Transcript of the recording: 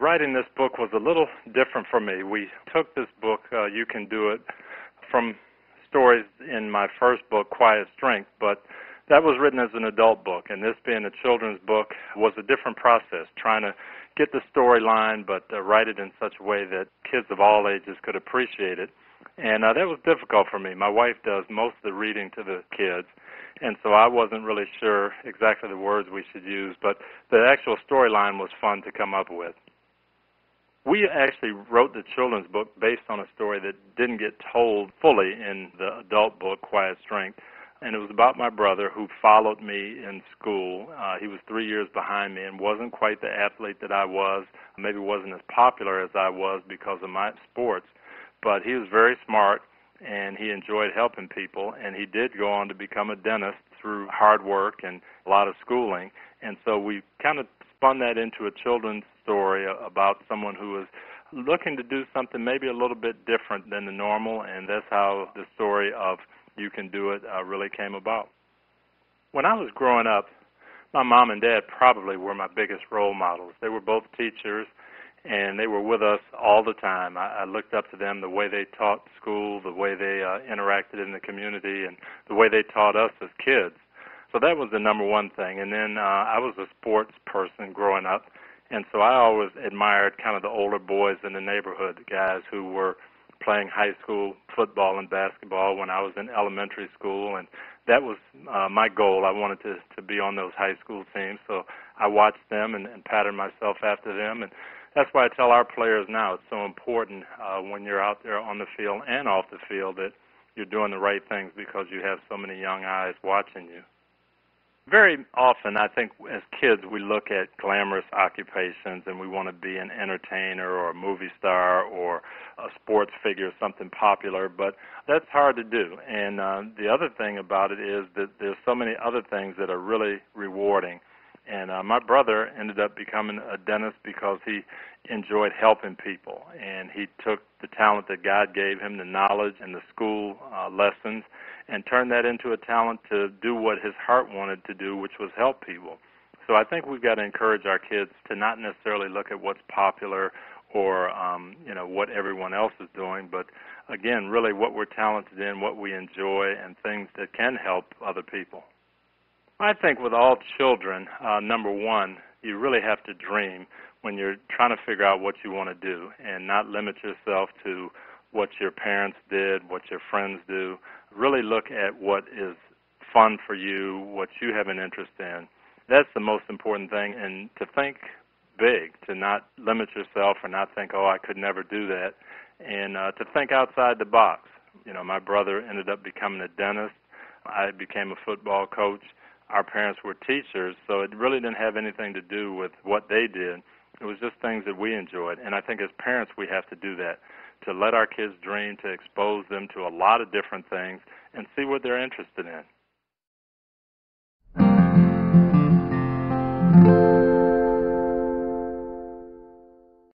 Writing this book was a little different for me. We took this book, You Can Do It, from stories in my first book, Quiet Strength, but that was written as an adult book, and this being a children's book was a different process, trying to get the storyline but write it in such a way that kids of all ages could appreciate it. And that was difficult for me. My wife does most of the reading to the kids, and so I wasn't really sure exactly the words we should use, but the actual storyline was fun to come up with. We actually wrote the children's book based on a story that didn't get told fully in the adult book, Quiet Strength, and it was about my brother who followed me in school. He was 3 years behind me and wasn't quite the athlete that I was, maybe wasn't as popular as I was because of my sports, but he was very smart and he enjoyed helping people, and he did go on to become a dentist through hard work and a lot of schooling. And so we kind of spun that into a children's story about someone who was looking to do something maybe a little bit different than the normal, and that's how the story of You Can Do It really came about. When I was growing up, my mom and dad probably were my biggest role models. They were both teachers, and they were with us all the time. I looked up to them, the way they taught school, the way they interacted in the community, and the way they taught us as kids. So that was the number one thing. And then I was a sports person growing up, and so I always admired kind of the older boys in the neighborhood, the guys who were playing high school football and basketball when I was in elementary school, and that was my goal. I wanted to be on those high school teams, so I watched them and patterned myself after them, and that's why I tell our players now it's so important when you're out there on the field and off the field that you're doing the right things because you have so many young eyes watching you. Very often, I think as kids, we look at glamorous occupations and we want to be an entertainer or a movie star or a sports figure, something popular, but that's hard to do. And the other thing about it is that there's so many other things that are really rewarding. And my brother ended up becoming a dentist because he enjoyed helping people, and he took the talent that God gave him, the knowledge and the school lessons, and turned that into a talent to do what his heart wanted to do, which was help people. So I think we've got to encourage our kids to not necessarily look at what's popular or what everyone else is doing, but again, really what we're talented in, what we enjoy, and things that can help other people. I think with all children, number one, you really have to dream when you're trying to figure out what you want to do and not limit yourself to what your parents did, what your friends do. Really look at what is fun for you, what you have an interest in. That's the most important thing, and to think big, to not limit yourself or not think, oh, I could never do that, and to think outside the box. You know, my brother ended up becoming a dentist. I became a football coach. Our parents were teachers, so it really didn't have anything to do with what they did. It was just things that we enjoyed, and I think as parents we have to do that, to let our kids dream, to expose them to a lot of different things and see what they're interested in.